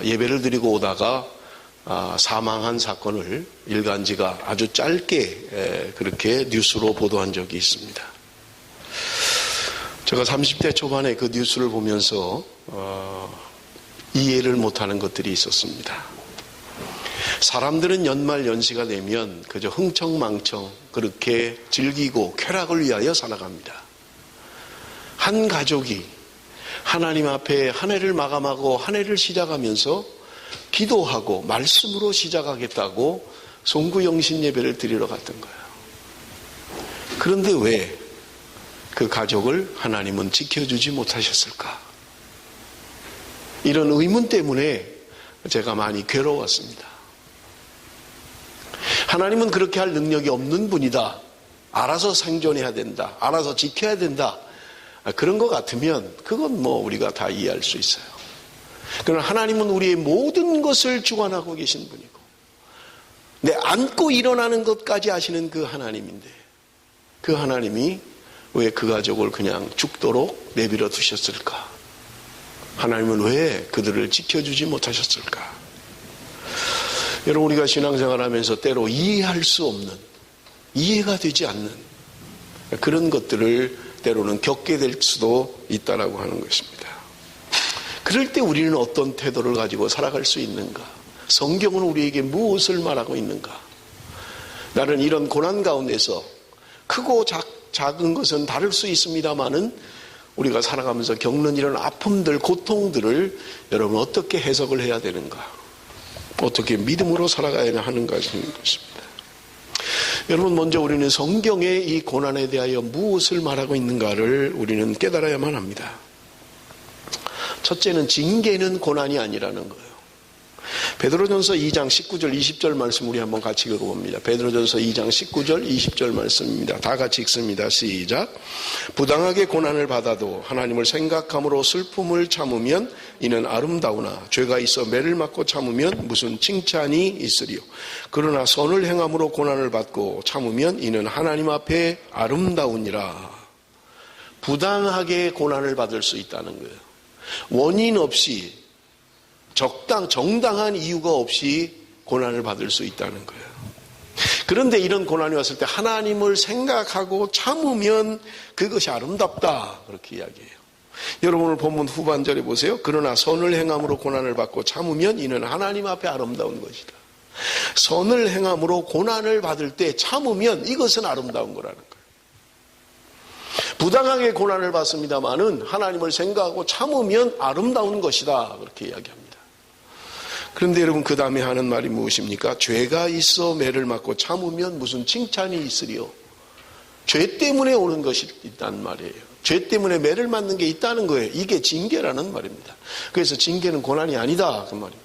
예배를 드리고 오다가 사망한 사건을 일간지가 아주 짧게 그렇게 뉴스로 보도한 적이 있습니다. 제가 30대 초반에 그 뉴스를 보면서 이해를 못하는 것들이 있었습니다. 사람들은 연말 연시가 되면 그저 흥청망청 그렇게 즐기고 쾌락을 위하여 살아갑니다. 한 가족이 하나님 앞에 한 해를 마감하고 한 해를 시작하면서 기도하고 말씀으로 시작하겠다고 송구영신 예배를 드리러 갔던 거예요. 그런데 왜 그 가족을 하나님은 지켜주지 못하셨을까? 이런 의문 때문에 제가 많이 괴로웠습니다. 하나님은 그렇게 할 능력이 없는 분이다. 알아서 생존해야 된다. 알아서 지켜야 된다. 그런 것 같으면 그건 우리가 다 이해할 수 있어요. 그러나 하나님은 우리의 모든 것을 주관하고 계신 분이고 내 안고 일어나는 것까지 아시는 그 하나님인데 그 하나님이 왜 그 가족을 그냥 죽도록 내버려 두셨을까? 하나님은 왜 그들을 지켜주지 못하셨을까? 여러분, 우리가 신앙생활하면서 때로 이해할 수 없는, 이해가 되지 않는 그런 것들을 때로는 겪게 될 수도 있다라고 하는 것입니다. 그럴 때 우리는 어떤 태도를 가지고 살아갈 수 있는가? 성경은 우리에게 무엇을 말하고 있는가? 나는 이런 고난 가운데서 크고 작은 것은 다를 수 있습니다만은 우리가 살아가면서 겪는 이런 아픔들, 고통들을 여러분 어떻게 해석을 해야 되는가? 어떻게 믿음으로 살아가야 하는가 하는 것입니다. 여러분, 먼저 우리는 성경의 이 고난에 대하여 무엇을 말하고 있는가를 우리는 깨달아야만 합니다. 첫째는 징계는 고난이 아니라는 거예요. 베드로전서 2장 19절 20절 말씀 우리 한번 같이 읽어봅니다. 베드로전서 2장 19절 20절 말씀입니다. 다 같이 읽습니다. 시작. 부당하게 고난을 받아도 하나님을 생각함으로 슬픔을 참으면 이는 아름다우나 죄가 있어 매를 맞고 참으면 무슨 칭찬이 있으리요. 그러나 선을 행함으로 고난을 받고 참으면 이는 하나님 앞에 아름다우니라. 부당하게 고난을 받을 수 있다는 거예요. 원인 없이 정당한 이유가 없이 고난을 받을 수 있다는 거예요. 그런데 이런 고난이 왔을 때 하나님을 생각하고 참으면 그것이 아름답다. 그렇게 이야기해요. 여러분, 오늘 본문 후반절에 보세요. 그러나 선을 행함으로 고난을 받고 참으면 이는 하나님 앞에 아름다운 것이다. 선을 행함으로 고난을 받을 때 참으면 이것은 아름다운 거라는 거예요. 부당하게 고난을 받습니다마는 하나님을 생각하고 참으면 아름다운 것이다. 그렇게 이야기합니다. 그런데 여러분, 그 다음에 하는 말이 무엇입니까? 죄가 있어 매를 맞고 참으면 무슨 칭찬이 있으리요. 죄 때문에 오는 것이 있다는 말이에요. 죄 때문에 매를 맞는 게 있다는 거예요. 이게 징계라는 말입니다. 그래서 징계는 고난이 아니다. 그 말입니다.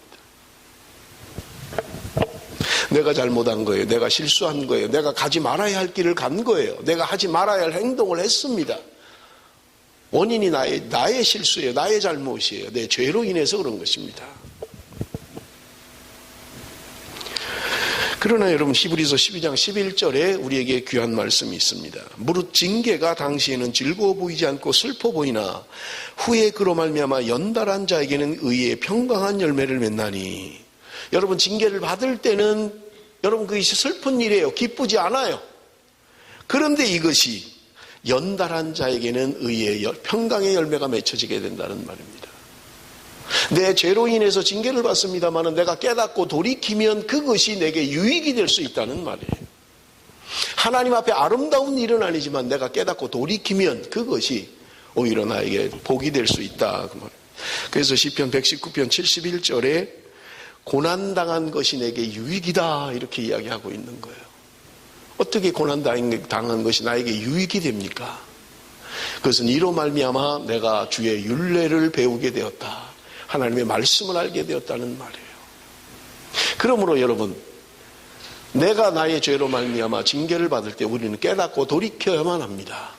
내가 잘못한 거예요. 내가 실수한 거예요. 내가 가지 말아야 할 길을 간 거예요. 내가 하지 말아야 할 행동을 했습니다. 원인이 나의 실수예요. 나의 잘못이에요. 내 죄로 인해서 그런 것입니다. 그러나 여러분, 히브리서 12장 11절에 우리에게 귀한 말씀이 있습니다. 무릇 징계가 당시에는 즐거워 보이지 않고 슬퍼 보이나 후에 그로 말미암아 연달한 자에게는 의의 평강한 열매를 맺나니. 여러분, 징계를 받을 때는 여러분 그것이 슬픈 일이에요. 기쁘지 않아요. 그런데 이것이 연달한 자에게는 의의 평강의 열매가 맺혀지게 된다는 말입니다. 내 죄로 인해서 징계를 받습니다만 내가 깨닫고 돌이키면 그것이 내게 유익이 될 수 있다는 말이에요. 하나님 앞에 아름다운 일은 아니지만 내가 깨닫고 돌이키면 그것이 오히려 나에게 복이 될 수 있다. 그래서 시편 119편 71절에 고난당한 것이 내게 유익이다 이렇게 이야기하고 있는 거예요. 어떻게 고난당한 것이 나에게 유익이 됩니까? 그것은 이로 말미암아 내가 주의 율례를 배우게 되었다. 하나님의 말씀을 알게 되었다는 말이에요. 그러므로 여러분, 내가 나의 죄로 말미암아 징계를 받을 때 우리는 깨닫고 돌이켜야만 합니다.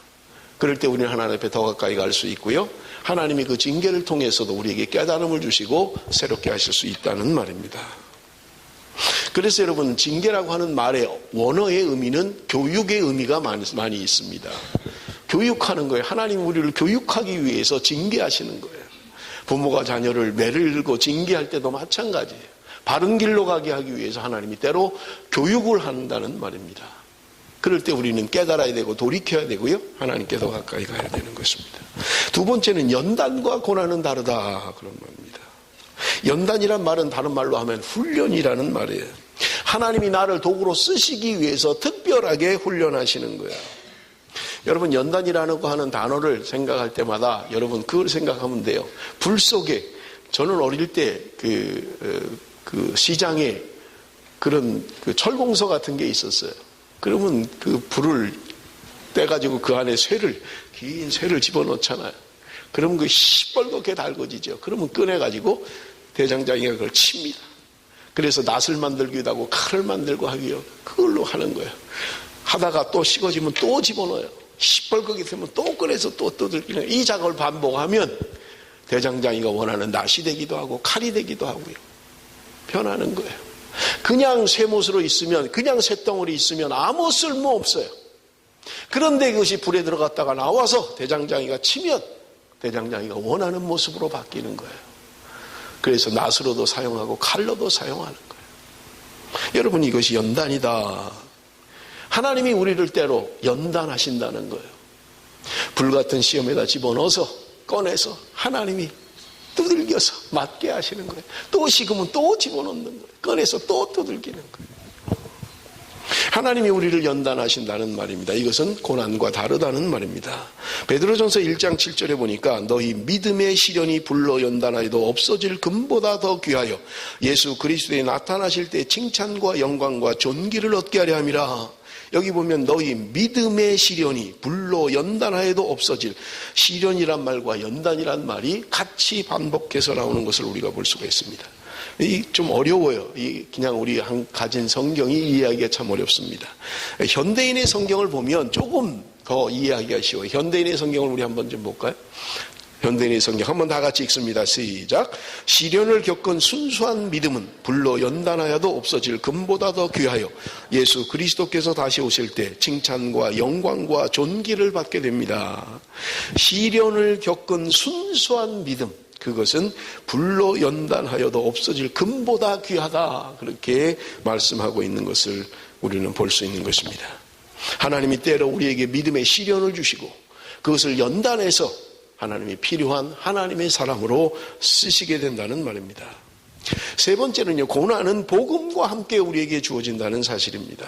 그럴 때 우리는 하나님 앞에 더 가까이 갈 수 있고요. 하나님이 그 징계를 통해서도 우리에게 깨달음을 주시고 새롭게 하실 수 있다는 말입니다. 그래서 여러분, 징계라고 하는 말의 원어의 의미는 교육의 의미가 많이 있습니다. 교육하는 거예요. 하나님 우리를 교육하기 위해서 징계하시는 거예요. 부모가 자녀를 매르고 징계할 때도 마찬가지예요. 바른 길로 가게 하기 위해서 하나님이 때로 교육을 한다는 말입니다. 그럴 때 우리는 깨달아야 되고 돌이켜야 되고요. 하나님께도 가까이 가야 되는 것입니다. 두 번째는 연단과 고난은 다르다, 그런 말입니다. 연단이란 말은 다른 말로 하면 훈련이라는 말이에요. 하나님이 나를 도구로 쓰시기 위해서 특별하게 훈련하시는 거예요. 여러분, 연단이라는 거 하는 단어를 생각할 때마다 여러분 그걸 생각하면 돼요. 불 속에, 저는 어릴 때 그 시장에 그런 그 철공서 같은 게 있었어요. 그러면 그 불을 떼가지고 그 안에 긴 쇠를 집어넣잖아요. 그러면 그 시뻘겋게 달궈지죠. 그러면 꺼내가지고 대장장이가 그걸 칩니다. 그래서 낫을 만들기도 하고 칼을 만들고 하기요. 그걸로 하는 거예요. 하다가 또 식어지면 또 집어넣어요. 시뻘겋게 되면 또 꺼내서 또 뜯기는 이 작업을 반복하면 대장장이가 원하는 낫이 되기도 하고 칼이 되기도 하고요. 변하는 거예요. 그냥 쇠못으로 있으면, 그냥 쇠덩어리 있으면 아무 쓸모 없어요. 그런데 그것이 불에 들어갔다가 나와서 대장장이가 치면 대장장이가 원하는 모습으로 바뀌는 거예요. 그래서 낫으로도 사용하고 칼로도 사용하는 거예요. 여러분, 이것이 연단이다. 하나님이 우리를 때로 연단하신다는 거예요. 불같은 시험에다 집어넣어서 꺼내서 하나님이 두들겨서 맞게 하시는 거예요. 또 식으면 또 집어넣는 거예요. 꺼내서 또 두들기는 거예요. 하나님이 우리를 연단하신다는 말입니다. 이것은 고난과 다르다는 말입니다. 베드로전서 1장 7절에 보니까 너희 믿음의 시련이 불로 연단하여도 없어질 금보다 더 귀하여 예수 그리스도에 나타나실 때 칭찬과 영광과 존귀를 얻게 하려 함이라. 여기 보면 너희 믿음의 시련이 불로 연단하여도 없어질, 시련이란 말과 연단이란 말이 같이 반복해서 나오는 것을 우리가 볼 수가 있습니다. 이 좀 어려워요. 그냥 우리 가진 성경이 이해하기가 참 어렵습니다. 현대인의 성경을 보면 조금 더 이해하기가 쉬워요. 현대인의 성경을 우리 한번 좀 볼까요? 현대인의 성경 한번 다 같이 읽습니다. 시작. 시련을 겪은 순수한 믿음은 불로 연단하여도 없어질 금보다 더 귀하여 예수 그리스도께서 다시 오실 때 칭찬과 영광과 존귀를 받게 됩니다. 시련을 겪은 순수한 믿음, 그것은 불로 연단하여도 없어질 금보다 귀하다, 그렇게 말씀하고 있는 것을 우리는 볼 수 있는 것입니다. 하나님이 때로 우리에게 믿음의 시련을 주시고 그것을 연단해서 하나님이 필요한 하나님의 사람으로 쓰시게 된다는 말입니다. 세 번째는요, 고난은 복음과 함께 우리에게 주어진다는 사실입니다.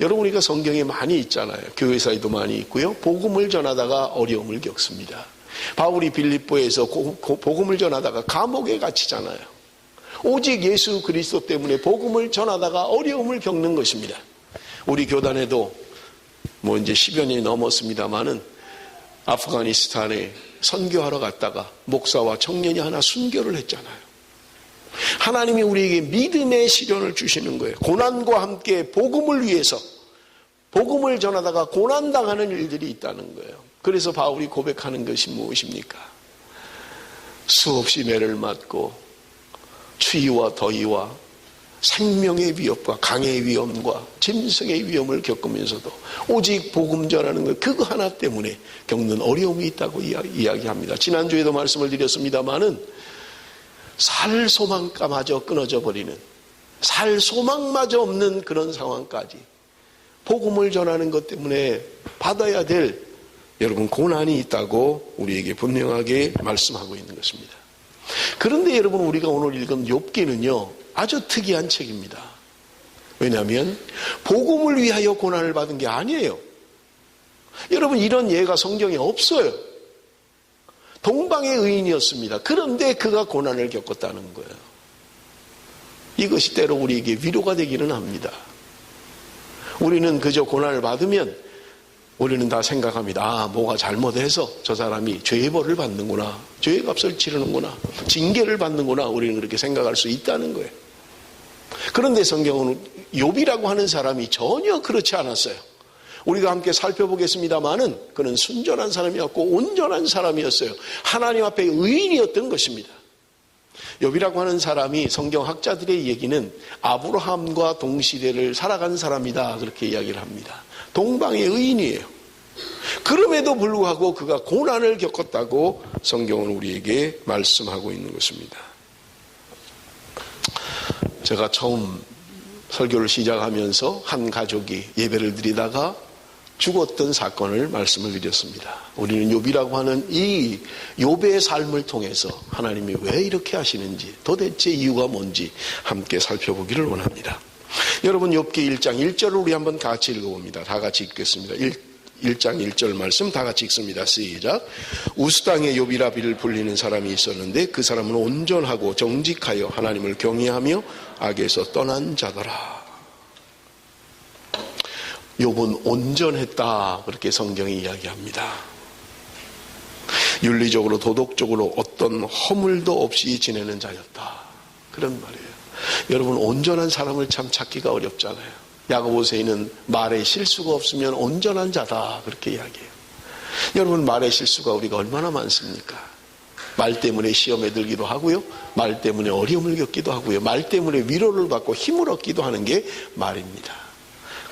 여러분, 우리가 성경에 많이 있잖아요. 교회사에도 많이 있고요. 복음을 전하다가 어려움을 겪습니다. 바울이 빌립보에서 복음을 전하다가 감옥에 갇히잖아요. 오직 예수 그리스도 때문에 복음을 전하다가 어려움을 겪는 것입니다. 우리 교단에도 이제 10여 년이 넘었습니다마는 아프가니스탄에 선교하러 갔다가 목사와 청년이 하나 순교를 했잖아요. 하나님이 우리에게 믿음의 시련을 주시는 거예요. 고난과 함께 복음을 위해서, 복음을 전하다가 고난당하는 일들이 있다는 거예요. 그래서 바울이 고백하는 것이 무엇입니까? 수없이 매를 맞고 추위와 더위와 생명의 위협과 강의 위험과 짐승의 위험을 겪으면서도 오직 복음 전하는 것, 그거 하나 때문에 겪는 어려움이 있다고 이야기합니다. 지난주에도 말씀을 드렸습니다마는 살 소망마저 끊어져 버리는, 살 소망마저 없는 그런 상황까지 복음을 전하는 것 때문에 받아야 될 여러분 고난이 있다고 우리에게 분명하게 말씀하고 있는 것입니다. 그런데 여러분, 우리가 오늘 읽은 욥기는요 아주 특이한 책입니다. 왜냐하면 복음을 위하여 고난을 받은 게 아니에요. 여러분, 이런 예가 성경에 없어요. 동방의 의인이었습니다. 그런데 그가 고난을 겪었다는 거예요. 이것이 때로 우리에게 위로가 되기는 합니다. 우리는 그저 고난을 받으면 우리는 다 생각합니다. 뭐가 잘못해서 저 사람이 죄의 벌을 받는구나, 죄의 값을 치르는구나, 징계를 받는구나, 우리는 그렇게 생각할 수 있다는 거예요. 그런데 성경은 욥이라고 하는 사람이 전혀 그렇지 않았어요. 우리가 함께 살펴보겠습니다마는 그는 순전한 사람이었고 온전한 사람이었어요. 하나님 앞에 의인이었던 것입니다. 욥이라고 하는 사람이 성경학자들의 얘기는 아브라함과 동시대를 살아간 사람이다, 그렇게 이야기를 합니다. 동방의 의인이에요. 그럼에도 불구하고 그가 고난을 겪었다고 성경은 우리에게 말씀하고 있는 것입니다. 제가 처음 설교를 시작하면서 한 가족이 예배를 드리다가 죽었던 사건을 말씀을 드렸습니다. 우리는 욥이라고 하는 이 욥의 삶을 통해서 하나님이 왜 이렇게 하시는지, 도대체 이유가 뭔지 함께 살펴보기를 원합니다. 여러분, 욥기 1장 1절을 우리 한번 같이 읽어봅니다. 다 같이 읽겠습니다. 1장 1절 말씀 다 같이 읽습니다. 시작. 우스당의 욥이라 비를 불리는 사람이 있었는데 그 사람은 온전하고 정직하여 하나님을 경외하며 악에서 떠난 자더라. 욥은 온전했다, 그렇게 성경이 이야기합니다. 윤리적으로 도덕적으로 어떤 허물도 없이 지내는 자였다, 그런 말이에요. 여러분, 온전한 사람을 참 찾기가 어렵잖아요. 야고보서에는 말에 실수가 없으면 온전한 자다, 그렇게 이야기해요. 여러분, 말에 실수가 우리가 얼마나 많습니까? 말 때문에 시험에 들기도 하고요, 말 때문에 어려움을 겪기도 하고요, 말 때문에 위로를 받고 힘을 얻기도 하는 게 말입니다.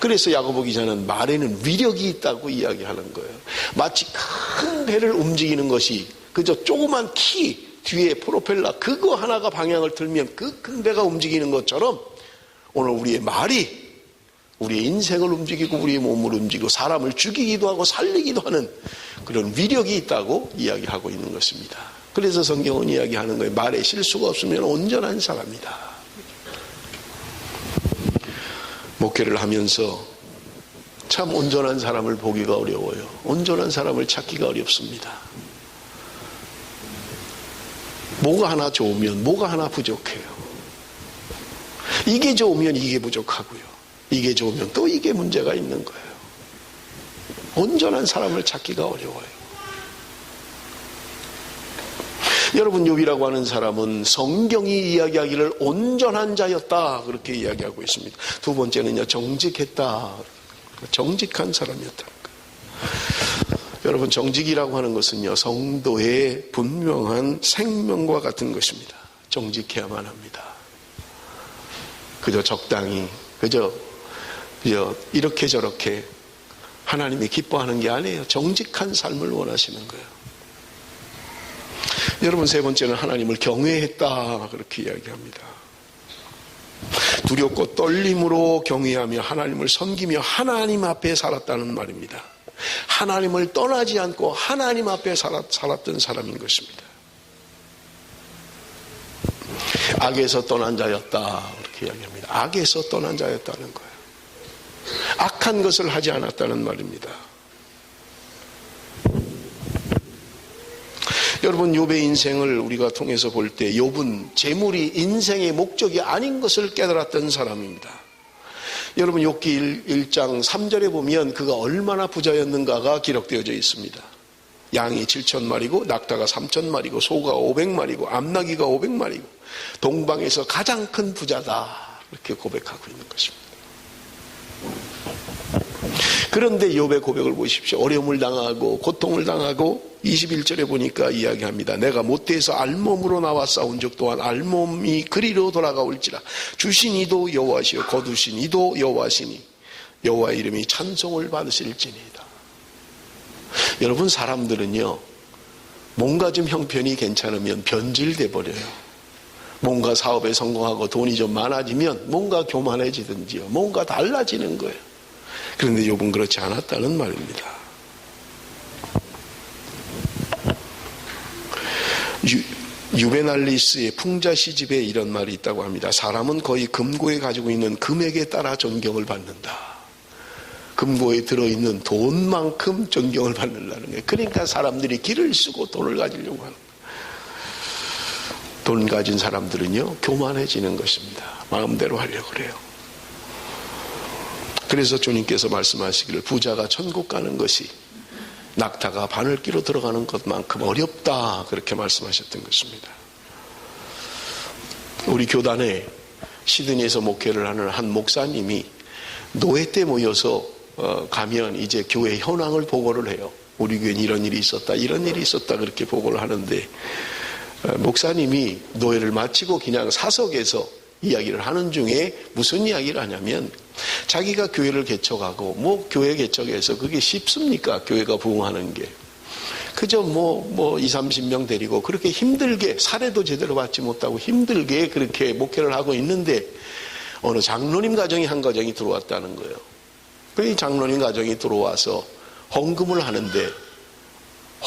그래서 야고보 기자는 말에는 위력이 있다고 이야기하는 거예요. 마치 큰 배를 움직이는 것이 그저 조그만 키 뒤에 프로펠러 그거 하나가 방향을 틀면 그 큰 배가 움직이는 것처럼 오늘 우리의 말이 우리의 인생을 움직이고 우리의 몸을 움직이고 사람을 죽이기도 하고 살리기도 하는 그런 위력이 있다고 이야기하고 있는 것입니다. 그래서 성경은 이야기하는 거예요. 말에 실수가 없으면 온전한 사람이다. 목회를 하면서 참 온전한 사람을 보기가 어려워요. 온전한 사람을 찾기가 어렵습니다. 뭐가 하나 좋으면 뭐가 하나 부족해요. 이게 좋으면 이게 부족하고요, 이게 좋으면 또 이게 문제가 있는 거예요. 온전한 사람을 찾기가 어려워요. 여러분, 욥이라고 하는 사람은 성경이 이야기하기를 온전한 자였다, 그렇게 이야기하고 있습니다. 두 번째는요, 정직했다, 정직한 사람이었다. 여러분, 정직이라고 하는 것은요, 성도의 분명한 생명과 같은 것입니다. 정직해야만 합니다. 그저 적당히, 그저 이렇게 저렇게 하나님이 기뻐하는 게 아니에요. 정직한 삶을 원하시는 거예요. 여러분, 세 번째는 하나님을 경외했다, 그렇게 이야기합니다. 두렵고 떨림으로 경외하며 하나님을 섬기며 하나님 앞에 살았다는 말입니다. 하나님을 떠나지 않고 하나님 앞에 살았던 사람인 것입니다. 악에서 떠난 자였다, 그렇게 이야기합니다. 악에서 떠난 자였다는 거예요. 악한 것을 하지 않았다는 말입니다. 여러분, 욥의 인생을 우리가 통해서 볼 때 욥은 재물이 인생의 목적이 아닌 것을 깨달았던 사람입니다. 여러분, 욥기 1장 3절에 보면 그가 얼마나 부자였는가가 기록되어져 있습니다. 양이 7,000마리고 낙타가 3,000마리고 소가 500마리고 암나귀가 500마리고 동방에서 가장 큰 부자다, 이렇게 고백하고 있는 것입니다. 그런데 욥의 고백을 보십시오. 어려움을 당하고 고통을 당하고 21절에 보니까 이야기합니다. 내가 모태에서 알몸으로 나와 싸운 적 또한 알몸이 그리로 돌아가올지라. 주신 이도 여호와시요 거두신 이도 여호와시니 여호와의 이름이 찬송을 받으실지니이다. 여러분, 사람들은요, 뭔가 좀 형편이 괜찮으면 변질돼 버려요. 뭔가 사업에 성공하고 돈이 좀 많아지면 뭔가 교만해지든지요, 뭔가 달라지는 거예요. 그런데 욥은 그렇지 않았다는 말입니다. 유베날리스의 풍자시집에 이런 말이 있다고 합니다. 사람은 거의 금고에 가지고 있는 금액에 따라 존경을 받는다. 금고에 들어있는 돈만큼 존경을 받는다는 거예요. 그러니까 사람들이 길을 쓰고 돈을 가지려고 하는 거예요. 돈 가진 사람들은요, 교만해지는 것입니다. 마음대로 하려고 그래요. 그래서 주님께서 말씀하시기를 부자가 천국 가는 것이 낙타가 바늘기로 들어가는 것만큼 어렵다, 그렇게 말씀하셨던 것입니다. 우리 교단에 시드니에서 목회를 하는 한 목사님이 노회 때 모여서 가면 이제 교회 현황을 보고를 해요. 우리 교회는 이런 일이 있었다, 이런 일이 있었다, 그렇게 보고를 하는데 목사님이 노회를 마치고 그냥 사석에서 이야기를 하는 중에 무슨 이야기를 하냐면 자기가 교회를 개척하고 뭐 교회 개척해서 그게 쉽습니까? 교회가 부흥하는 게. 그저 뭐 20, 30명 데리고 그렇게 힘들게 사례도 제대로 받지 못하고 힘들게 그렇게 목회를 하고 있는데 어느 장로님 가정이 한 가정이 들어왔다는 거예요. 그 장로님 가정이 들어와서 헌금을 하는데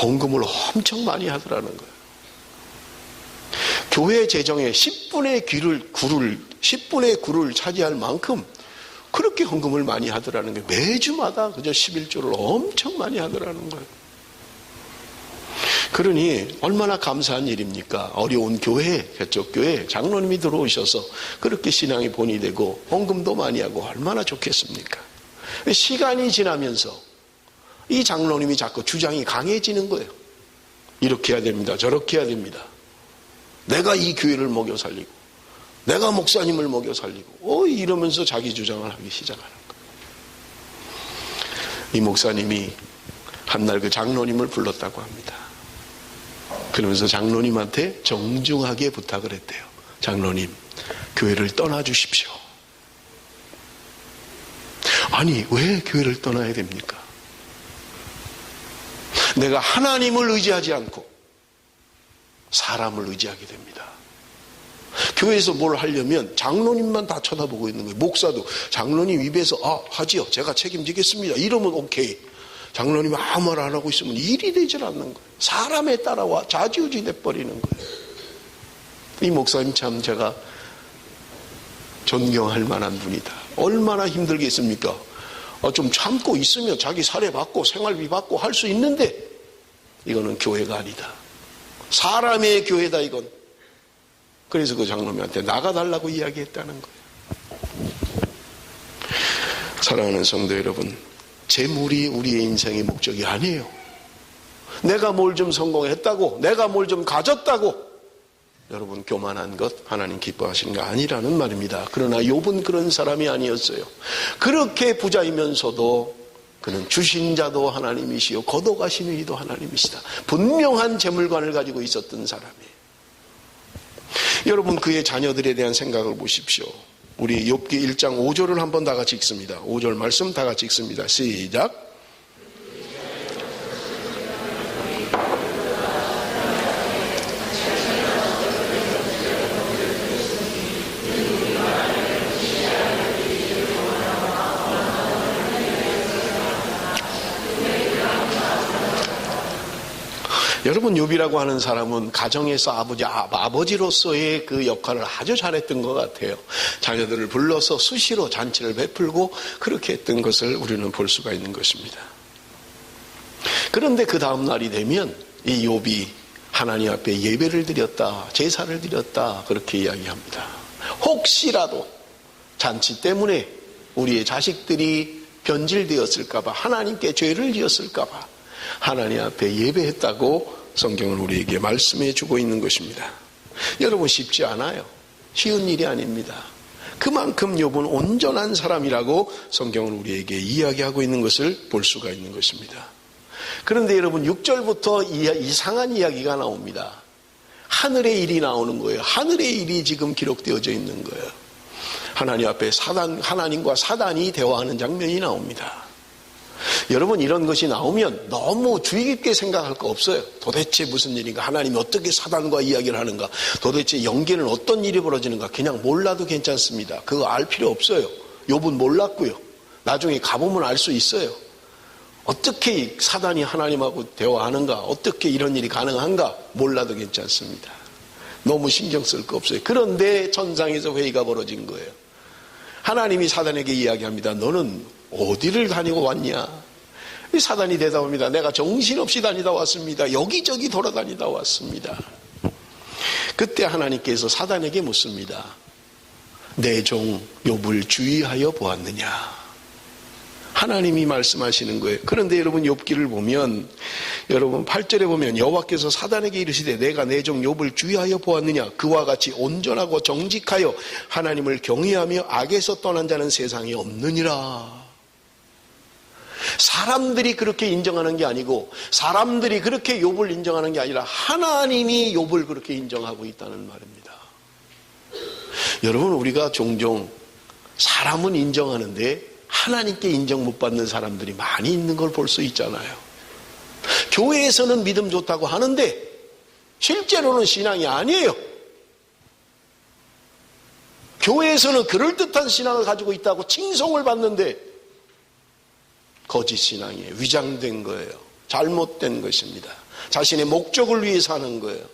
헌금을 엄청 많이 하더라는 거예요. 교회 재정의 10분의 9를 차지할 만큼 그렇게 헌금을 많이 하더라는 거예요. 매주마다 그저 11조를 엄청 많이 하더라는 거예요. 그러니 얼마나 감사한 일입니까? 어려운 교회, 개척교회 장로님이 들어오셔서 그렇게 신앙이 본이 되고 헌금도 많이 하고 얼마나 좋겠습니까? 시간이 지나면서 이 장로님이 자꾸 주장이 강해지는 거예요. 이렇게 해야 됩니다. 저렇게 해야 됩니다. 내가 이 교회를 먹여 살리고 내가 목사님을 먹여 살리고 이러면서 자기 주장을 하기 시작하는 거예요. 이 목사님이 한날 그 장로님을 불렀다고 합니다. 그러면서 장로님한테 정중하게 부탁을 했대요. 장로님, 교회를 떠나 주십시오. 아니, 왜 교회를 떠나야 됩니까? 내가 하나님을 의지하지 않고 사람을 의지하게 됩니다. 교회에서 뭘 하려면 장로님만 다 쳐다보고 있는 거예요. 목사도 장로님 입에서 하지요. 제가 책임지겠습니다. 이러면 오케이. 장로님이 아무 말 안 하고 있으면 일이 되질 않는 거예요. 사람에 따라와 좌지우지 돼버리는 거예요. 이 목사님 참 제가 존경할 만한 분이다. 얼마나 힘들겠습니까? 좀 참고 있으면 자기 사례 받고 생활비 받고 할 수 있는데 이거는 교회가 아니다. 사람의 교회다 이건. 그래서 그 장로님한테 나가달라고 이야기했다는 거예요. 사랑하는 성도 여러분, 재물이 우리의 인생의 목적이 아니에요. 내가 뭘 좀 성공했다고, 내가 뭘 좀 가졌다고 여러분 교만한 것 하나님 기뻐하시는 거 아니라는 말입니다. 그러나 욥은 그런 사람이 아니었어요. 그렇게 부자이면서도 그는 주신 자도 하나님이시요 거둬가시는 이도 하나님이시다. 분명한 재물관을 가지고 있었던 사람이에요. 여러분 그의 자녀들에 대한 생각을 보십시오. 우리 욥기 1장 5절을 한번 다 같이 읽습니다. 5절 말씀 다 같이 읽습니다. 시작. 여러분 욥이라고 하는 사람은 가정에서 아버지로서의 그 역할을 아주 잘했던 것 같아요. 자녀들을 불러서 수시로 잔치를 베풀고 그렇게 했던 것을 우리는 볼 수가 있는 것입니다. 그런데 그 다음 날이 되면 이 욥이 하나님 앞에 예배를 드렸다, 제사를 드렸다 그렇게 이야기합니다. 혹시라도 잔치 때문에 우리의 자식들이 변질되었을까봐, 하나님께 죄를 지었을까봐 하나님 앞에 예배했다고 성경은 우리에게 말씀해 주고 있는 것입니다. 여러분 쉽지 않아요. 쉬운 일이 아닙니다. 그만큼 욥은 온전한 사람이라고 성경은 우리에게 이야기하고 있는 것을 볼 수가 있는 것입니다. 그런데 여러분 6절부터 이상한 이야기가 나옵니다. 하늘의 일이 나오는 거예요. 하늘의 일이 지금 기록되어져 있는 거예요. 하나님 앞에 하나님과 사단이 대화하는 장면이 나옵니다. 여러분 이런 것이 나오면 너무 주의 깊게 생각할 거 없어요. 도대체 무슨 일인가? 하나님이 어떻게 사단과 이야기를 하는가? 도대체 영계는 어떤 일이 벌어지는가? 그냥 몰라도 괜찮습니다. 그거 알 필요 없어요. 욥은 몰랐고요. 나중에 가보면 알 수 있어요. 어떻게 사단이 하나님하고 대화하는가? 어떻게 이런 일이 가능한가? 몰라도 괜찮습니다. 너무 신경 쓸 거 없어요. 그런데 천상에서 회의가 벌어진 거예요. 하나님이 사단에게 이야기합니다. 너는 어디를 다니고 왔냐? 사단이 대답합니다. 내가 정신없이 다니다 왔습니다. 여기저기 돌아다니다 왔습니다. 그때 하나님께서 사단에게 묻습니다. 내 종 욥을 주의하여 보았느냐? 하나님이 말씀하시는 거예요. 그런데 여러분 욥기를 보면 여러분 8절에 보면 여호와께서 사단에게 이르시되 내가 내 종 욥을 주의하여 보았느냐? 그와 같이 온전하고 정직하여 하나님을 경외하며 악에서 떠난 자는 세상에 없느니라. 사람들이 그렇게 인정하는 게 아니고 사람들이 그렇게 욥을 인정하는 게 아니라 하나님이 욥을 그렇게 인정하고 있다는 말입니다. 여러분, 우리가 종종 사람은 인정하는데 하나님께 인정 못 받는 사람들이 많이 있는 걸 볼 수 있잖아요. 교회에서는 믿음 좋다고 하는데 실제로는 신앙이 아니에요. 교회에서는 그럴듯한 신앙을 가지고 있다고 칭송을 받는데 거짓 신앙이에요. 위장된 거예요. 잘못된 것입니다. 자신의 목적을 위해 사는 거예요.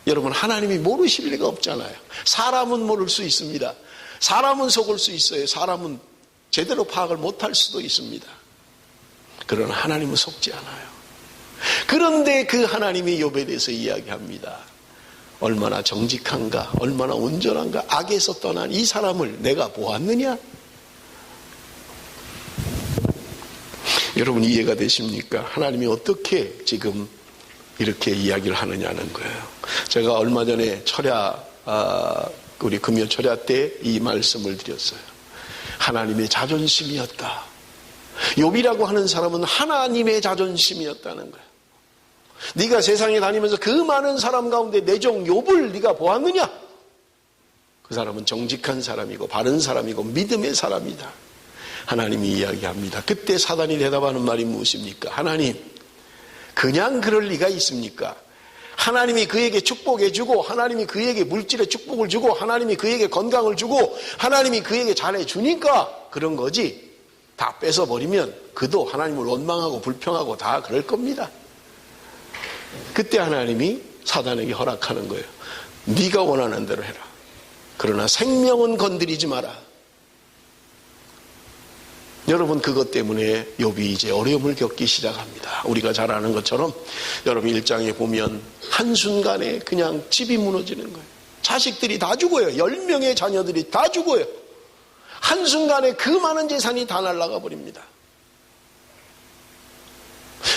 여러분, 하나님이 모르실 리가 없잖아요. 사람은 모를 수 있습니다. 사람은 속을 수 있어요. 사람은 제대로 파악을 못할 수도 있습니다. 그러나 하나님은 속지 않아요. 그런데 그 하나님이 욥에 대해서 이야기합니다. 얼마나 정직한가, 얼마나 온전한가, 악에서 떠난 이 사람을 내가 보았느냐? 여러분, 이해가 되십니까? 하나님이 어떻게 지금 이렇게 이야기를 하느냐는 거예요. 제가 얼마 전에 우리 금요 철야 때 이 말씀을 드렸어요. 하나님의 자존심이었다. 욥이라고 하는 사람은 하나님의 자존심이었다는 거예요. 네가 세상에 다니면서 그 많은 사람 가운데 내 종 욥을 네가 보았느냐? 그 사람은 정직한 사람이고 바른 사람이고 믿음의 사람이다. 하나님이 이야기합니다. 그때 사단이 대답하는 말이 무엇입니까? 하나님, 그냥 그럴 리가 있습니까? 하나님이 그에게 축복해 주고, 하나님이 그에게 물질의 축복을 주고, 하나님이 그에게 건강을 주고, 하나님이 그에게 잘해 주니까 그런 거지. 다 뺏어버리면 그도 하나님을 원망하고 불평하고 다 그럴 겁니다. 그때 하나님이 사단에게 허락하는 거예요. 네가 원하는 대로 해라. 그러나 생명은 건드리지 마라. 여러분, 그것 때문에 욥이 이제 어려움을 겪기 시작합니다. 우리가 잘 아는 것처럼 여러분 1장에 보면 한순간에 그냥 집이 무너지는 거예요. 자식들이 다 죽어요. 10명의 자녀들이 다 죽어요. 한순간에 그 많은 재산이 다 날아가 버립니다.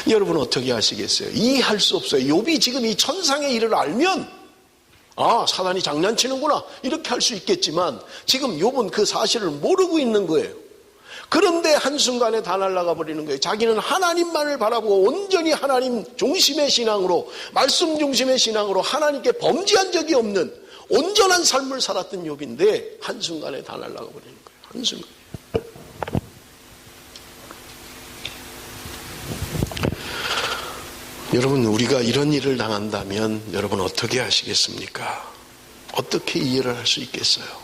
여러분 어떻게 하시겠어요? 이해할 수 없어요. 욥이 지금 이 천상의 일을 알면 사단이 장난치는구나 이렇게 할 수 있겠지만 지금 욥은 그 사실을 모르고 있는 거예요. 그런데 한순간에 다 날아가 버리는 거예요. 자기는 하나님만을 바라보고 온전히 하나님 중심의 신앙으로, 말씀 중심의 신앙으로 하나님께 범죄한 적이 없는 온전한 삶을 살았던 욥인데 한순간에 다 날아가 버리는 거예요. 한순간. 여러분, 우리가 이런 일을 당한다면 여러분 어떻게 하시겠습니까? 어떻게 이해를 할 수 있겠어요?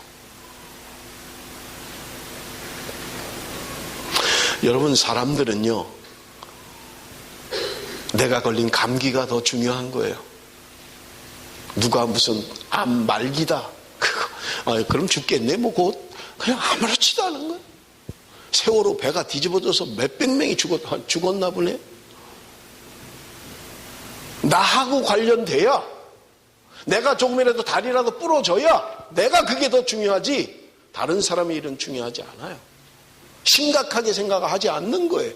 여러분, 사람들은요, 내가 걸린 감기가 더 중요한 거예요. 누가 무슨 암 말기다. 그럼 죽겠네. 뭐 곧 그냥 아무렇지도 않은 거예요. 세월호 배가 뒤집어져서 몇백 명이 죽었나 보네. 나하고 관련돼야, 내가 조금이라도 다리라도 부러져야 내가 그게 더 중요하지 다른 사람의 일은 중요하지 않아요. 심각하게 생각하지 않는 거예요.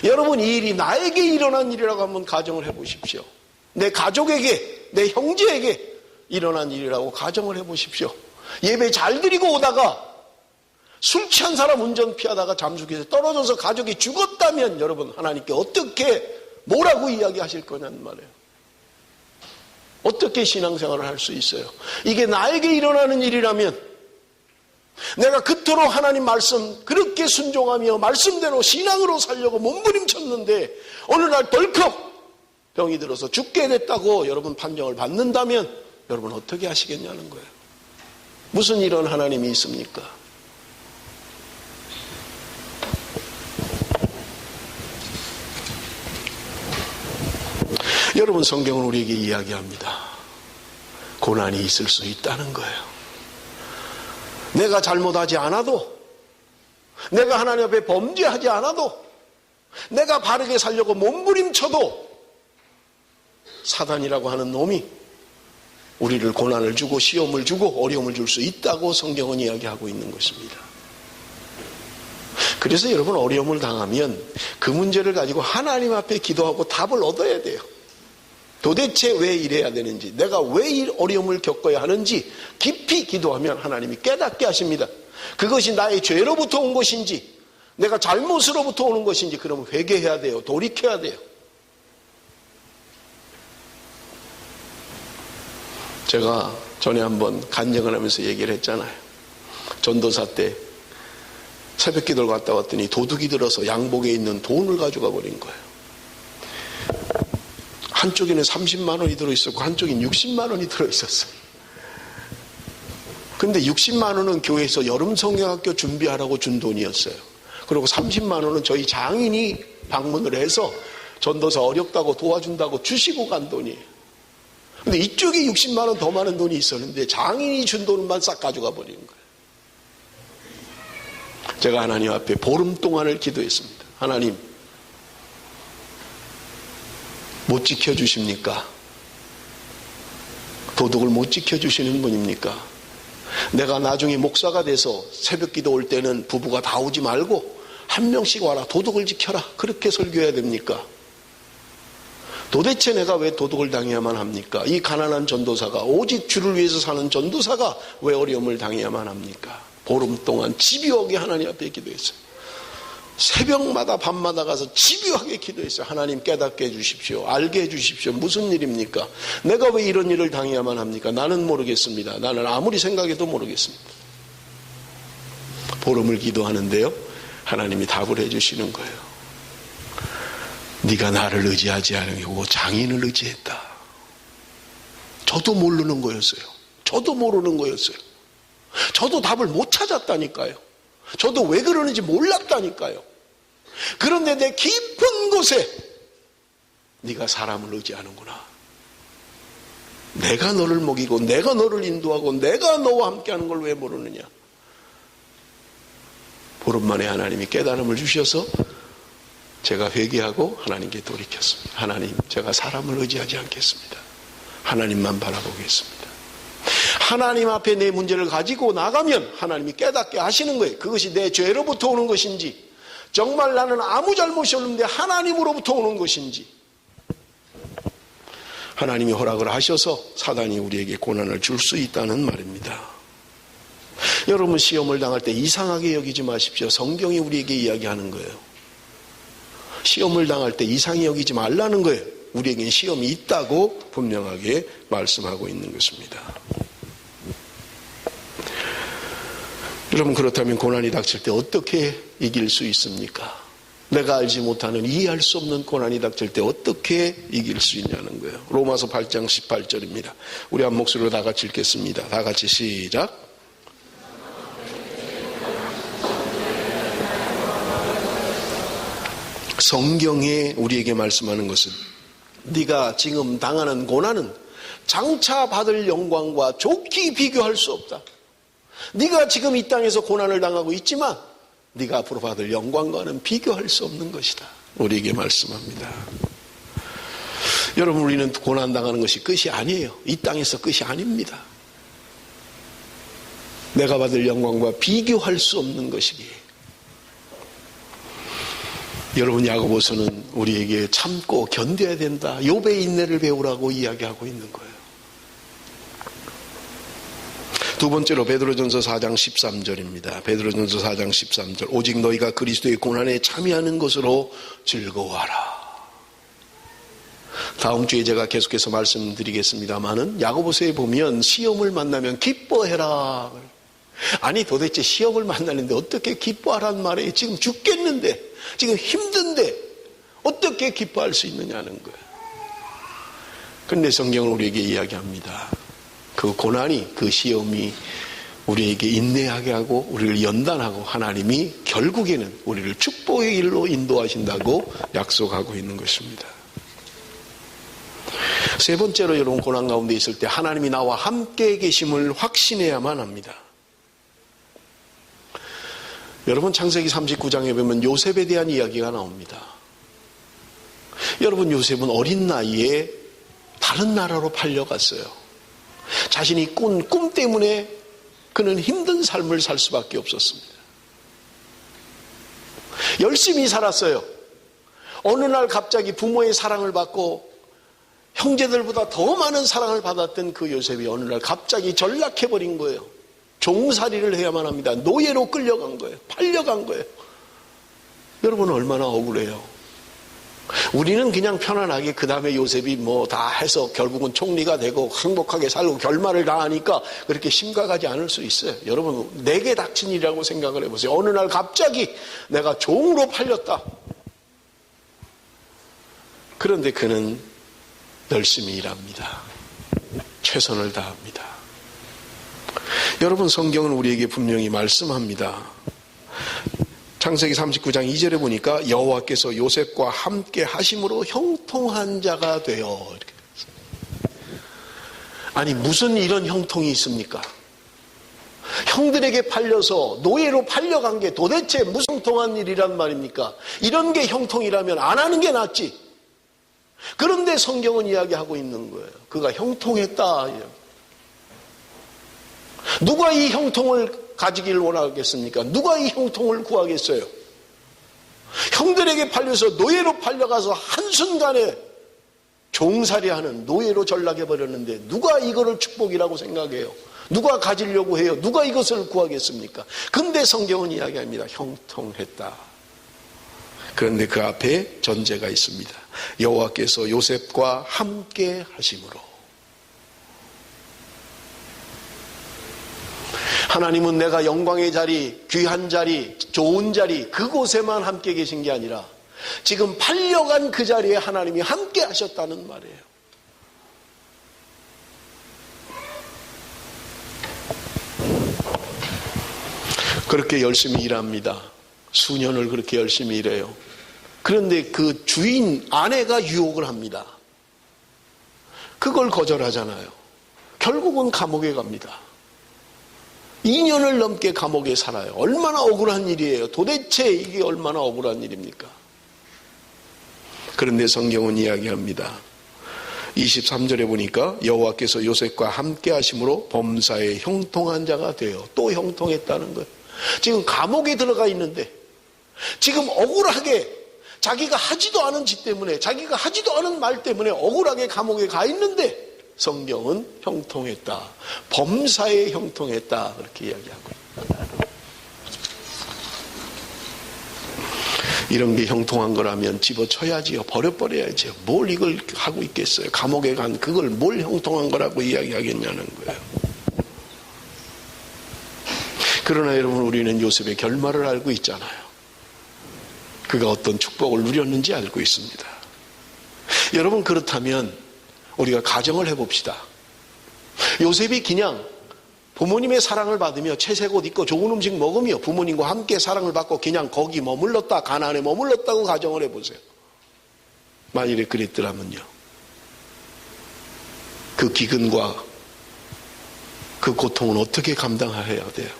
여러분, 이 일이 나에게 일어난 일이라고 한번 가정을 해보십시오. 내 가족에게, 내 형제에게 일어난 일이라고 가정을 해보십시오. 예배 잘 드리고 오다가 술 취한 사람 운전 피하다가 잠수기에서 떨어져서 가족이 죽었다면 여러분, 하나님께 어떻게 뭐라고 이야기하실 거냐는 말이에요. 어떻게 신앙생활을 할 수 있어요? 이게 나에게 일어나는 일이라면 내가 그토록 하나님 말씀 그렇게 순종하며 말씀대로 신앙으로 살려고 몸부림쳤는데 어느 날 덜컥 병이 들어서 죽게 됐다고 여러분 판정을 받는다면 여러분 어떻게 하시겠냐는 거예요. 무슨 이런 하나님이 있습니까? 여러분, 성경은 우리에게 이야기합니다. 고난이 있을 수 있다는 거예요. 내가 잘못하지 않아도, 내가 하나님 앞에 범죄하지 않아도, 내가 바르게 살려고 몸부림쳐도 사단이라고 하는 놈이 우리를 고난을 주고 시험을 주고 어려움을 줄 수 있다고 성경은 이야기하고 있는 것입니다. 그래서 여러분, 어려움을 당하면 그 문제를 가지고 하나님 앞에 기도하고 답을 얻어야 돼요. 도대체 왜 이래야 되는지, 내가 왜 이 어려움을 겪어야 하는지 깊이 기도하면 하나님이 깨닫게 하십니다. 그것이 나의 죄로부터 온 것인지 내가 잘못으로부터 오는 것인지 그러면 회개해야 돼요. 돌이켜야 돼요. 제가 전에 한번 간증을 하면서 얘기를 했잖아요. 전도사 때 새벽 기도를 갔다 왔더니 도둑이 들어서 양복에 있는 돈을 가져가 버린 거예요. 한쪽에는 30만 원이 들어있었고 한쪽엔 60만 원이 들어있었어요. 근데 60만 원은 교회에서 여름 성경학교 준비하라고 준 돈이었어요. 그리고 30만 원은 저희 장인이 방문을 해서 전도사 어렵다고 도와준다고 주시고 간 돈이에요. 근데 이쪽에 60만 원 더 많은 돈이 있었는데 장인이 준 돈만 싹 가져가 버린 거예요. 제가 하나님 앞에 보름 동안을 기도했습니다. 하나님, 못 지켜주십니까? 도둑을 못 지켜주시는 분입니까? 내가 나중에 목사가 돼서 새벽 기도 올 때는 부부가 다 오지 말고 한 명씩 와라, 도둑을 지켜라, 그렇게 설교해야 됩니까? 도대체 내가 왜 도둑을 당해야만 합니까? 이 가난한 전도사가, 오직 주를 위해서 사는 전도사가 왜 어려움을 당해야만 합니까? 보름 동안 집요하게 하나님 앞에 기도했어요. 새벽마다 밤마다 가서 집요하게 기도했어요. 하나님 깨닫게 해주십시오. 알게 해주십시오. 무슨 일입니까? 내가 왜 이런 일을 당해야만 합니까? 나는 모르겠습니다. 나는 아무리 생각해도 모르겠습니다. 보름을 기도하는데요, 하나님이 답을 해주시는 거예요. 네가 나를 의지하지 않으고 장인을 의지했다. 저도 모르는 거였어요. 저도 모르는 거였어요. 저도 답을 못 찾았다니까요. 저도 왜 그러는지 몰랐다니까요. 그런데 내 깊은 곳에 네가 사람을 의지하는구나. 내가 너를 먹이고 내가 너를 인도하고 내가 너와 함께하는 걸 왜 모르느냐. 보름 만에 하나님이 깨달음을 주셔서 제가 회개하고 하나님께 돌이켰습니다. 하나님, 제가 사람을 의지하지 않겠습니다. 하나님만 바라보겠습니다. 하나님 앞에 내 문제를 가지고 나가면 하나님이 깨닫게 하시는 거예요. 그것이 내 죄로부터 오는 것인지, 정말 나는 아무 잘못이 없는데 하나님으로부터 오는 것인지, 하나님이 허락을 하셔서 사단이 우리에게 고난을 줄 수 있다는 말입니다. 여러분, 시험을 당할 때 이상하게 여기지 마십시오. 성경이 우리에게 이야기하는 거예요. 시험을 당할 때 이상히 여기지 말라는 거예요. 우리에겐 시험이 있다고 분명하게 말씀하고 있는 것입니다. 여러분, 그렇다면 고난이 닥칠 때 어떻게 이길 수 있습니까? 내가 알지 못하는, 이해할 수 없는 고난이 닥칠 때 어떻게 이길 수 있냐는 거예요. 로마서 8장 18절입니다. 우리 한 목소리로 다 같이 읽겠습니다. 다 같이 시작. 성경에 우리에게 말씀하는 것은 네가 지금 당하는 고난은 장차 받을 영광과 좋게 비교할 수 없다. 네가 지금 이 땅에서 고난을 당하고 있지만 네가 앞으로 받을 영광과는 비교할 수 없는 것이다. 우리에게 말씀합니다. 여러분, 우리는 고난당하는 것이 끝이 아니에요. 이 땅에서 끝이 아닙니다. 내가 받을 영광과 비교할 수 없는 것이기에 여러분, 야고보서는 우리에게 참고 견뎌야 된다, 욥의 인내를 배우라고 이야기하고 있는 거예요. 두 번째로 베드로전서 4장 13절입니다. 베드로전서 4장 13절. 오직 너희가 그리스도의 고난에 참여하는 것으로 즐거워하라. 다음 주에 제가 계속해서 말씀드리겠습니다마는 야고보서에 보면 시험을 만나면 기뻐해라. 아니, 도대체 시험을 만나는데 어떻게 기뻐하란 말이에요? 지금 죽겠는데, 지금 힘든데 어떻게 기뻐할 수 있느냐는 거예요. 그런데 성경은 우리에게 이야기합니다. 그 고난이, 그 시험이 우리에게 인내하게 하고 우리를 연단하고 하나님이 결국에는 우리를 축복의 길로 인도하신다고 약속하고 있는 것입니다. 세 번째로, 여러분, 고난 가운데 있을 때 하나님이 나와 함께 계심을 확신해야만 합니다. 여러분, 창세기 39장에 보면 요셉에 대한 이야기가 나옵니다. 여러분, 요셉은 어린 나이에 다른 나라로 팔려갔어요. 자신이 꾼 꿈 때문에 그는 힘든 삶을 살 수밖에 없었습니다. 열심히 살았어요. 어느 날 갑자기 부모의 사랑을 받고 형제들보다 더 많은 사랑을 받았던 그 요셉이 어느 날 갑자기 전락해버린 거예요. 종살이를 해야만 합니다. 노예로 끌려간 거예요. 팔려간 거예요. 여러분은 얼마나 억울해요. 우리는 그냥 편안하게 그 다음에 요셉이 뭐 다 해서 결국은 총리가 되고 행복하게 살고 결말을 다 하니까 그렇게 심각하지 않을 수 있어요. 여러분, 내게 닥친 일이라고 생각을 해보세요. 어느 날 갑자기 내가 종으로 팔렸다. 그런데 그는 열심히 일합니다. 최선을 다합니다. 여러분, 성경은 우리에게 분명히 말씀합니다. 창세기 39장 2절에 보니까 여호와께서 요셉과 함께 하심으로 형통한 자가 되어. 이렇게. 아니, 무슨 이런 형통이 있습니까? 형들에게 팔려서 노예로 팔려간 게 도대체 무슨 형통한 일이란 말입니까? 이런 게 형통이라면 안 하는 게 낫지. 그런데 성경은 이야기하고 있는 거예요. 그가 형통했다. 누가 이 형통을 가지기를 원하겠습니까? 누가 이 형통을 구하겠어요? 형들에게 팔려서 노예로 팔려가서 한순간에 종살이하는 노예로 전락해버렸는데 누가 이거를 축복이라고 생각해요? 누가 가지려고 해요? 누가 이것을 구하겠습니까? 근데 성경은 이야기합니다. 형통했다. 그런데 그 앞에 전제가 있습니다. 여호와께서 요셉과 함께 하심으로. 하나님은 내가 영광의 자리, 귀한 자리, 좋은 자리 그곳에만 함께 계신 게 아니라 지금 팔려간 그 자리에 하나님이 함께 하셨다는 말이에요. 그렇게 열심히 일합니다. 수년을 그렇게 열심히 일해요. 그런데 그 주인 아내가 유혹을 합니다. 그걸 거절하잖아요. 결국은 감옥에 갑니다. 2년을 넘게 감옥에 살아요. 얼마나 억울한 일이에요. 도대체 이게 얼마나 억울한 일입니까? 그런데 성경은 이야기합니다. 23절에 보니까 여호와께서 요셉과 함께 하심으로 범사에 형통한 자가 되어. 또 형통했다는 거예요. 지금 감옥에 들어가 있는데 지금 억울하게 자기가 하지도 않은 짓 때문에 자기가 하지도 않은 말 때문에 억울하게 감옥에 가 있는데 성경은 형통했다. 범사에 형통했다. 그렇게 이야기하고 있습니다. 이런 게 형통한 거라면 집어쳐야지요. 버려버려야지요. 뭘 이걸 하고 있겠어요. 감옥에 간 그걸 뭘 형통한 거라고 이야기하겠냐는 거예요. 그러나 여러분, 우리는 요셉의 결말을 알고 있잖아요. 그가 어떤 축복을 누렸는지 알고 있습니다. 여러분, 그렇다면 우리가 가정을 해봅시다. 요셉이 그냥 부모님의 사랑을 받으며 채색 옷 입고 좋은 음식 먹으며 부모님과 함께 사랑을 받고 그냥 거기 머물렀다, 가나안에 머물렀다고 가정을 해보세요. 만일에 그랬더라면요, 그 기근과 그 고통은 어떻게 감당해야 돼요?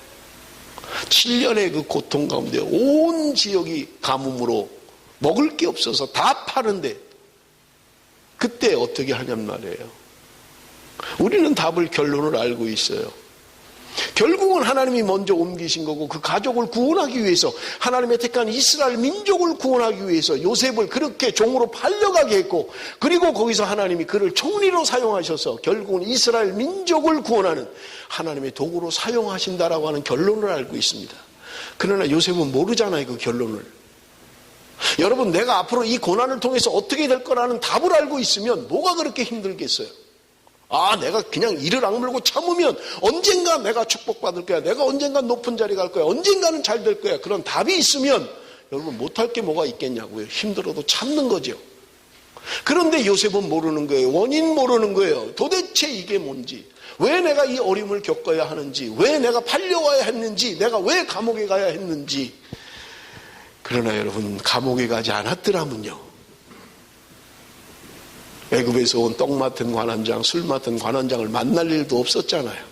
7년의 그 고통 가운데 온 지역이 가뭄으로 먹을 게 없어서 다 파는데 그때 어떻게 하냔 말이에요. 우리는 답을, 결론을 알고 있어요. 결국은 하나님이 먼저 옮기신 거고 그 가족을 구원하기 위해서, 하나님의 택한 이스라엘 민족을 구원하기 위해서 요셉을 그렇게 종으로 팔려가게 했고, 그리고 거기서 하나님이 그를 총리로 사용하셔서 결국은 이스라엘 민족을 구원하는 하나님의 도구로 사용하신다라고 하는 결론을 알고 있습니다. 그러나 요셉은 모르잖아요, 그 결론을. 여러분, 내가 앞으로 이 고난을 통해서 어떻게 될 거라는 답을 알고 있으면 뭐가 그렇게 힘들겠어요? 아, 내가 그냥 이를 악물고 참으면 언젠가 내가 축복받을 거야. 내가 언젠가 높은 자리 갈 거야. 언젠가는 잘 될 거야. 그런 답이 있으면 여러분, 못할 게 뭐가 있겠냐고요. 힘들어도 참는 거죠. 그런데 요셉은 모르는 거예요. 원인 모르는 거예요. 도대체 이게 뭔지, 왜 내가 이 어려움을 겪어야 하는지, 왜 내가 팔려와야 했는지, 내가 왜 감옥에 가야 했는지. 그러나 여러분, 감옥에 가지 않았더라면요, 애굽에서 온 떡 맡은 관원장, 술 맡은 관원장을 만날 일도 없었잖아요.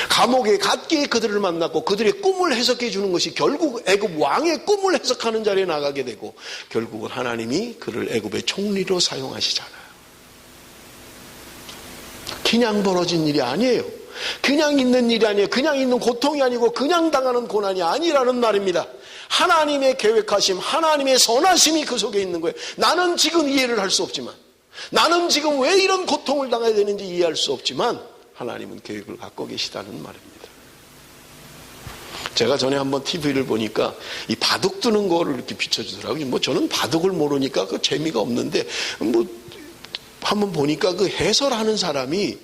감옥에 갔기에 그들을 만났고 그들의 꿈을 해석해 주는 것이 결국 애굽 왕의 꿈을 해석하는 자리에 나가게 되고, 결국은 하나님이 그를 애굽의 총리로 사용하시잖아요. 그냥 벌어진 일이 아니에요. 그냥 있는 일이 아니에요. 그냥 있는 고통이 아니고 그냥 당하는 고난이 아니라는 말입니다. 하나님의 계획하심, 하나님의 선하심이 그 속에 있는 거예요. 나는 지금 이해를 할 수 없지만, 나는 지금 왜 이런 고통을 당해야 되는지 이해할 수 없지만 하나님은 계획을 갖고 계시다는 말입니다. 제가 전에 한번 TV를 보니까 이 바둑 두는 거를 이렇게 비춰주더라고요. 뭐 저는 바둑을 모르니까 그 재미가 없는데 뭐 한번 보니까 그 해설하는 사람이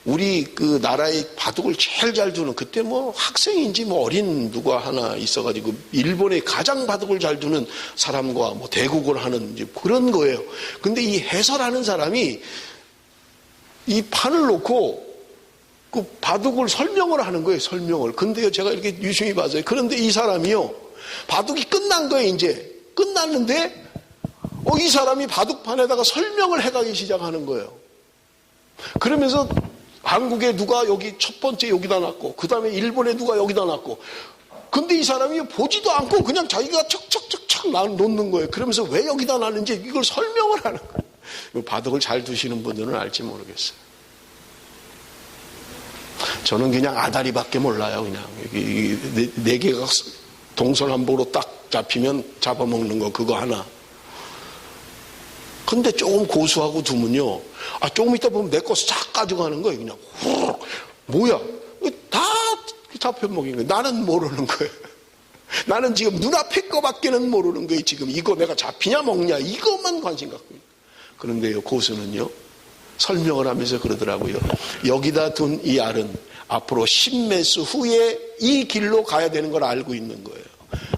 우리 그 나라의 바둑을 제일 잘 두는, 그때 뭐 학생인지 뭐 어린 누가 하나 있어가지고 일본의 가장 바둑을 잘 두는 사람과 뭐 대국을 하는 이제 그런 거예요. 근데 이 해설하는 사람이 이 판을 놓고 그 바둑을 설명을 하는 거예요, 설명을. 근데요, 제가 이렇게 유심히 봤어요. 그런데 이 사람이요, 바둑이 끝난 거예요, 이제. 끝났는데, 이 사람이 바둑판에다가 설명을 해가기 시작하는 거예요. 그러면서 한국에 누가 여기 첫 번째 여기다 놨고, 그 다음에 일본에 누가 여기다 놨고, 근데 이 사람이 보지도 않고 그냥 자기가 척척척척 놓는 거예요. 그러면서 왜 여기다 놨는지 이걸 설명을 하는 거예요. 바둑을 잘 두시는 분들은 알지 모르겠어요. 저는 그냥 아다리밖에 몰라요. 그냥 네 개가 동서남북으로 딱 잡히면 잡아먹는 거 그거 하나. 근데 조금 고수하고 두면요, 조금 있다 보면 내 거 싹 가져가는 거예요. 그냥 후루룩. 뭐야, 다 잡혀먹인 거예요. 나는 모르는 거예요. 나는 지금 눈앞에 거밖에는 모르는 거예요. 지금 이거 내가 잡히냐 먹냐 이것만 관심 갖고 있는. 그런데요, 고수는요, 설명을 하면서 그러더라고요. 여기다 둔 이 알은 앞으로 10매수 후에 이 길로 가야 되는 걸 알고 있는 거예요.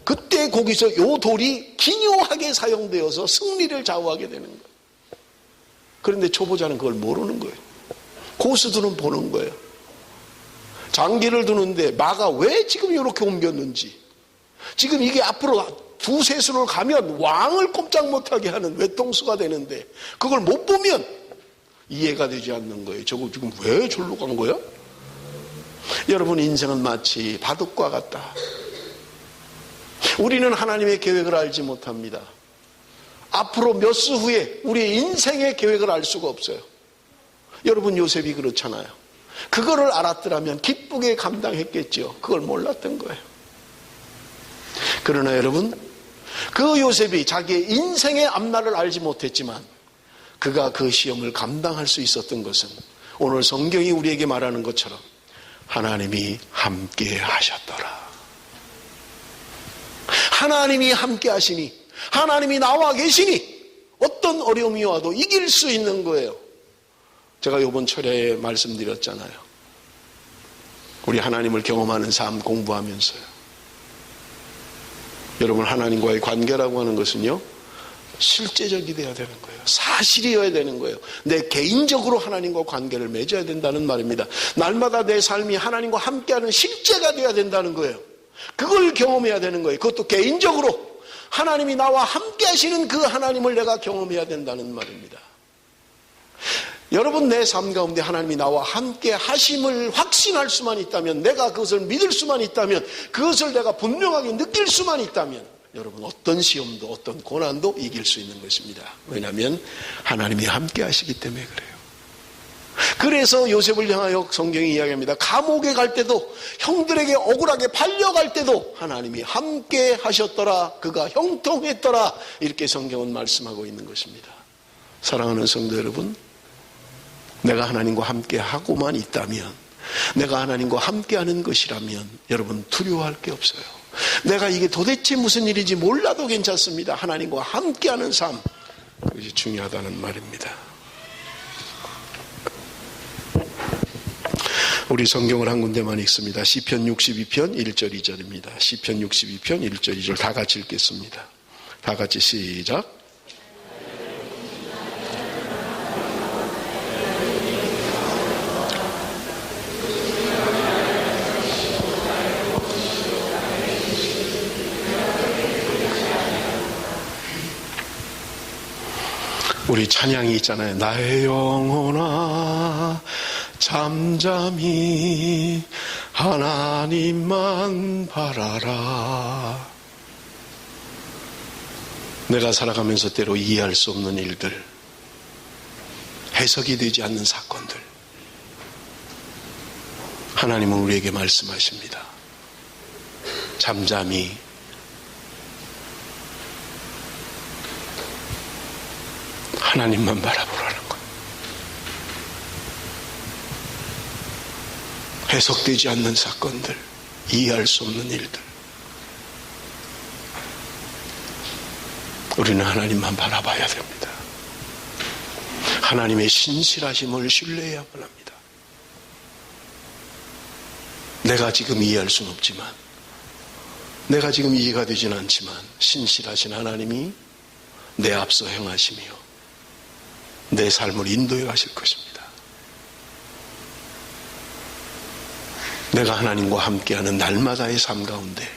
그때 거기서 요 돌이 기묘하게 사용되어서 승리를 좌우하게 되는 거예요. 그런데 초보자는 그걸 모르는 거예요. 고수들은 보는 거예요. 장기를 두는데 마가 왜 지금 이렇게 옮겼는지, 지금 이게 앞으로 두세 수를 가면 왕을 꼼짝 못하게 하는 외통수가 되는데 그걸 못 보면 이해가 되지 않는 거예요. 저거 지금 왜 절로 간 거야? 여러분, 인생은 마치 바둑과 같다. 우리는 하나님의 계획을 알지 못합니다. 앞으로 몇 수 후에 우리의 인생의 계획을 알 수가 없어요. 여러분, 요셉이 그렇잖아요. 그거를 알았더라면 기쁘게 감당했겠죠. 그걸 몰랐던 거예요. 그러나 여러분, 그 요셉이 자기의 인생의 앞날을 알지 못했지만 그가 그 시험을 감당할 수 있었던 것은 오늘 성경이 우리에게 말하는 것처럼 하나님이 함께 하셨더라. 하나님이 함께 하시니, 하나님이 나와 계시니 어떤 어려움이 와도 이길 수 있는 거예요. 제가 이번 철회에 말씀드렸잖아요. 우리 하나님을 경험하는 삶 공부하면서요. 여러분, 하나님과의 관계라고 하는 것은요, 실제적이 되어야 되는 거예요. 사실이어야 되는 거예요. 내 개인적으로 하나님과 관계를 맺어야 된다는 말입니다. 날마다 내 삶이 하나님과 함께하는 실제가 되어야 된다는 거예요. 그걸 경험해야 되는 거예요. 그것도 개인적으로 하나님이 나와 함께 하시는 그 하나님을 내가 경험해야 된다는 말입니다. 여러분, 내 삶 가운데 하나님이 나와 함께 하심을 확신할 수만 있다면, 내가 그것을 믿을 수만 있다면, 그것을 내가 분명하게 느낄 수만 있다면, 여러분, 어떤 시험도 어떤 고난도 이길 수 있는 것입니다. 왜냐하면 하나님이 함께 하시기 때문에 그래요. 그래서 요셉을 향하여 성경이 이야기합니다. 감옥에 갈 때도, 형들에게 억울하게 팔려갈 때도 하나님이 함께 하셨더라. 그가 형통했더라. 이렇게 성경은 말씀하고 있는 것입니다. 사랑하는 성도 여러분, 내가 하나님과 함께 하고만 있다면, 내가 하나님과 함께 하는 것이라면 여러분, 두려워할 게 없어요. 내가 이게 도대체 무슨 일인지 몰라도 괜찮습니다. 하나님과 함께 하는 삶, 그것이 중요하다는 말입니다. 우리 성경을 한 군데만 읽습니다. 시편 62편 1절 2절입니다. 시편 62편 1절 2절 다 같이 읽겠습니다. 다 같이 시작. 우리 찬양이 있잖아요. 나의 영혼아 잠잠히 하나님만 바라라. 내가 살아가면서 때로 이해할 수 없는 일들, 해석이 되지 않는 사건들, 하나님은 우리에게 말씀하십니다. 잠잠히 하나님만 바라보라는 거예요. 해석되지 않는 사건들, 이해할 수 없는 일들. 우리는 하나님만 바라봐야 됩니다. 하나님의 신실하심을 신뢰해야만 합니다. 내가 지금 이해할 수는 없지만, 내가 지금 이해가 되진 않지만 신실하신 하나님이 내 앞서 행하시며 내 삶을 인도해 가실 것입니다. 내가 하나님과 함께하는 날마다의 삶 가운데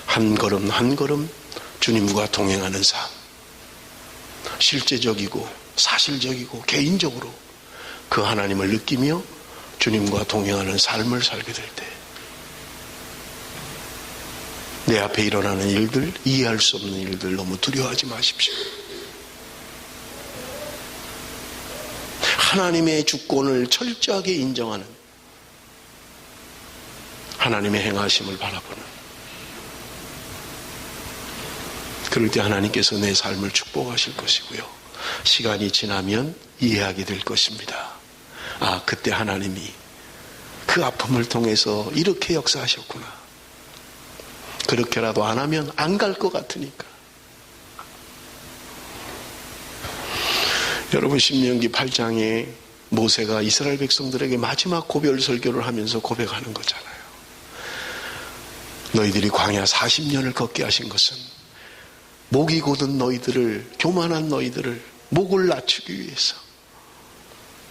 한 걸음 한 걸음 주님과 동행하는 삶, 실제적이고 사실적이고 개인적으로 그 하나님을 느끼며 주님과 동행하는 삶을 살게 될 때, 내 앞에 일어나는 일들, 이해할 수 없는 일들 너무 두려워하지 마십시오. 하나님의 주권을 철저하게 인정하는, 하나님의 행하심을 바라보는, 그럴 때 하나님께서 내 삶을 축복하실 것이고요, 시간이 지나면 이해하게 될 것입니다. 아, 그때 하나님이 그 아픔을 통해서 이렇게 역사하셨구나. 그렇게라도 안 하면 안 갈 것 같으니까. 여러분, 신명기 8장에 모세가 이스라엘 백성들에게 마지막 고별 설교를 하면서 고백하는 거잖아요. 너희들이 광야 40년을 걷게 하신 것은 목이 곧은 너희들을, 교만한 너희들을 목을 낮추기 위해서,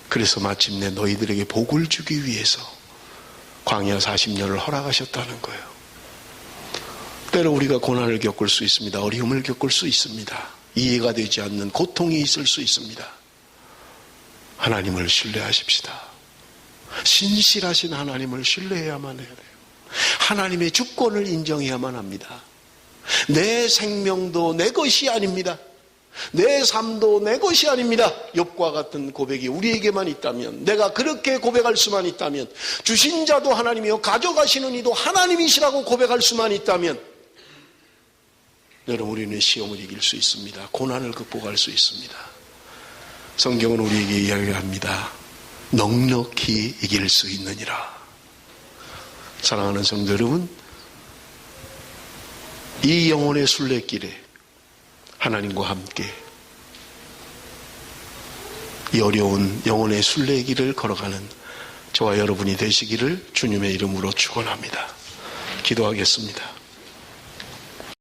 그래서 마침내 너희들에게 복을 주기 위해서 광야 40년을 허락하셨다는 거예요. 때로 우리가 고난을 겪을 수 있습니다. 어려움을 겪을 수 있습니다. 이해가 되지 않는 고통이 있을 수 있습니다. 하나님을 신뢰하십시다. 신실하신 하나님을 신뢰해야만 해야 돼요. 하나님의 주권을 인정해야만 합니다. 내 생명도 내 것이 아닙니다. 내 삶도 내 것이 아닙니다. 욥과 같은 고백이 우리에게만 있다면, 내가 그렇게 고백할 수만 있다면, 주신 자도 하나님이요 가져가시는 이도 하나님이시라고 고백할 수만 있다면, 여러분, 우리는 시험을 이길 수 있습니다. 고난을 극복할 수 있습니다. 성경은 우리에게 이야기합니다. 넉넉히 이길 수 있느니라. 사랑하는 성도 여러분, 이 영혼의 순례길에 하나님과 함께 이 어려운 영혼의 순례길을 걸어가는 저와 여러분이 되시기를 주님의 이름으로 축원합니다. 기도하겠습니다.